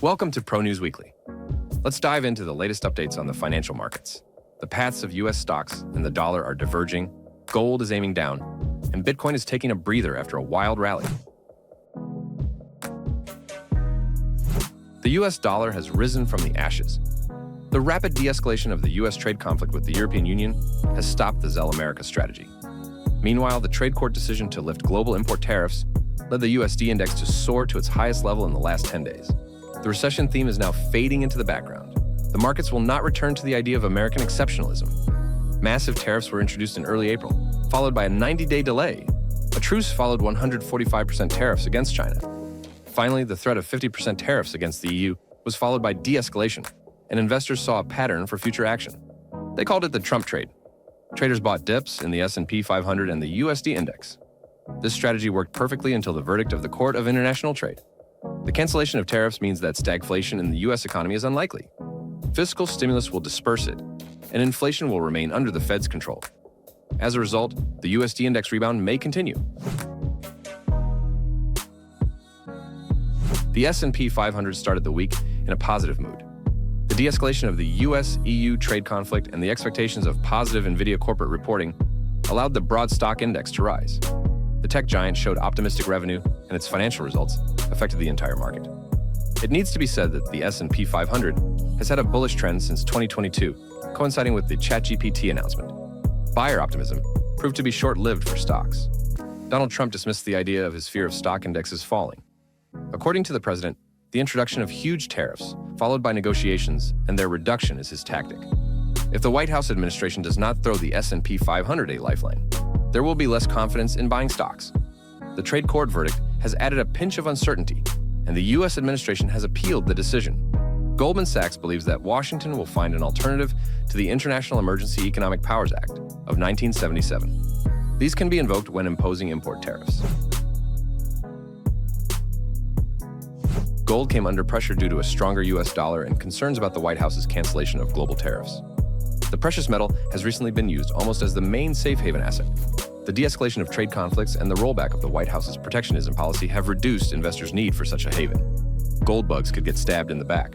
Welcome to Pro News Weekly. Let's dive into the latest updates on the financial markets. The paths of U.S. stocks and the dollar are diverging, gold is aiming down, and Bitcoin is taking a breather after a wild rally. The U.S. dollar has risen from the ashes. The rapid de-escalation of the U.S. trade conflict with the European Union has stopped the Zell America strategy. Meanwhile, the trade court decision to lift global import tariffs led the USD index to soar to its highest level in the last 10 days. The recession theme is now fading into the background. The markets will not return to the idea of American exceptionalism. Massive tariffs were introduced in early April, followed by a 90-day delay. A truce followed 145% tariffs against China. Finally, the threat of 50% tariffs against the EU was followed by de-escalation, and investors saw a pattern for future action. They called it the Trump trade. Traders bought dips in the S&P 500 and the USD index. This strategy worked perfectly until the verdict of the Court of International Trade. The cancellation of tariffs means that stagflation in the U.S. economy is unlikely. Fiscal stimulus will disperse it, and inflation will remain under the Fed's control. As a result, the USD index rebound may continue. The S&P 500 started the week in a positive mood. The de-escalation of the US-EU trade conflict and the expectations of positive NVIDIA corporate reporting allowed the broad stock index to rise. The tech giant showed optimistic revenue, and its financial results affected the entire market. It needs to be said that the S&P 500 has had a bullish trend since 2022, coinciding with the ChatGPT announcement. Buyer optimism proved to be short-lived for stocks. Donald Trump dismissed the idea of his fear of stock indexes falling. According to the president, the introduction of huge tariffs, followed by negotiations, and their reduction is his tactic. If the White House administration does not throw the S&P 500 a lifeline, there will be less confidence in buying stocks. The trade court verdict has added a pinch of uncertainty, and the U.S. administration has appealed the decision. Goldman Sachs believes that Washington will find an alternative to the International Emergency Economic Powers Act of 1977. These can be invoked when imposing import tariffs. Gold came under pressure due to a stronger U.S. dollar and concerns about the White House's cancellation of global tariffs. The precious metal has recently been used almost as the main safe haven asset. The de-escalation of trade conflicts and the rollback of the White House's protectionism policy have reduced investors' need for such a haven. Gold bugs could get stabbed in the back.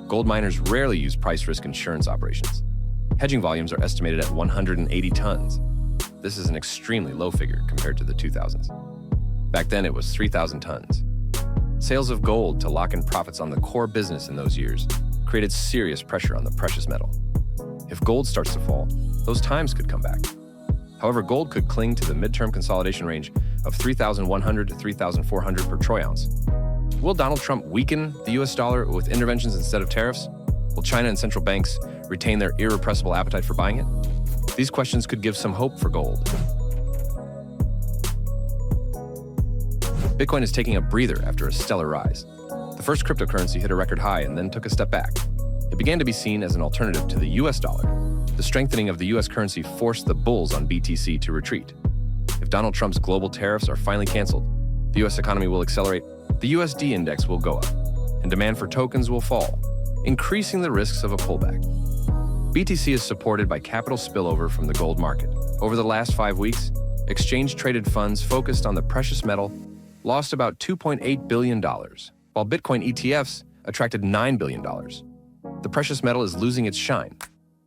Gold miners rarely use price risk insurance operations. Hedging volumes are estimated at 180 tons. This is an extremely low figure compared to the 2000s. Back then, it was 3,000 tons. Sales of gold to lock in profits on the core business in those years created serious pressure on the precious metal. If gold starts to fall, those times could come back. However, gold could cling to the midterm consolidation range of 3,100 to 3,400 per troy ounce. Will Donald Trump weaken the U.S. dollar with interventions instead of tariffs? Will China and central banks retain their irrepressible appetite for buying it? These questions could give some hope for gold. Bitcoin is taking a breather after a stellar rise. The first cryptocurrency hit a record high and then took a step back. It began to be seen as an alternative to the US dollar. The strengthening of the US currency forced the bulls on BTC to retreat. If Donald Trump's global tariffs are finally canceled, the US economy will accelerate, the USD index will go up, and demand for tokens will fall, increasing the risks of a pullback. BTC is supported by capital spillover from the gold market. Over the last 5 weeks, exchange-traded funds focused on the precious metal lost about $2.8 billion, while Bitcoin ETFs attracted $9 billion. The precious metal is losing its shine.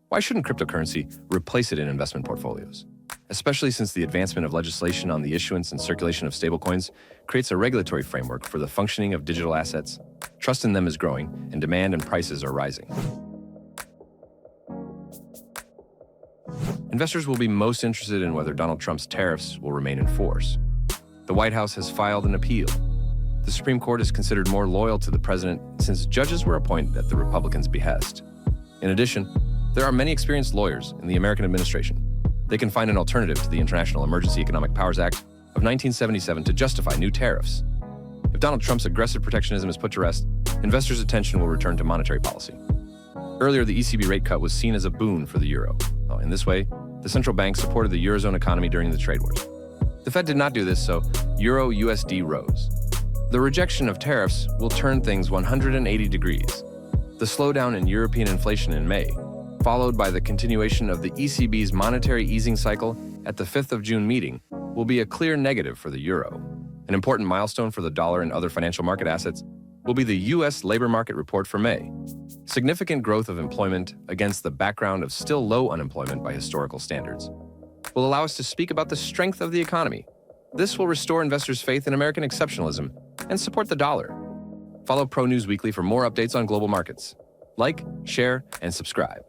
Why shouldn't cryptocurrency replace it in investment portfolios? Especially since the advancement of legislation on the issuance and circulation of stablecoins creates a regulatory framework for the functioning of digital assets. Trust in them is growing, and demand and prices are rising. Investors will be most interested in whether Donald Trump's tariffs will remain in force. The White House has filed an appeal. The Supreme Court is considered more loyal to the president since judges were appointed at the Republicans' behest. In addition, there are many experienced lawyers in the American administration. They can find an alternative to the International Emergency Economic Powers Act of 1977 to justify new tariffs. If Donald Trump's aggressive protectionism is put to rest, investors' attention will return to monetary policy. Earlier, the ECB rate cut was seen as a boon for the euro. In this way, the central bank supported the Eurozone economy during the trade wars. The Fed did not do this, so Euro-USD rose. The rejection of tariffs will turn things 180 degrees. The slowdown in European inflation in May, followed by the continuation of the ECB's monetary easing cycle at the 5th of June meeting, will be a clear negative for the euro. An important milestone for the dollar and other financial market assets, will be the U.S. labor market report for May. Significant growth of employment against the background of still low unemployment by historical standards will allow us to speak about the strength of the economy. This will restore investors' faith in American exceptionalism and support the dollar. Follow Pro News Weekly for more updates on global markets. Like, share, and subscribe.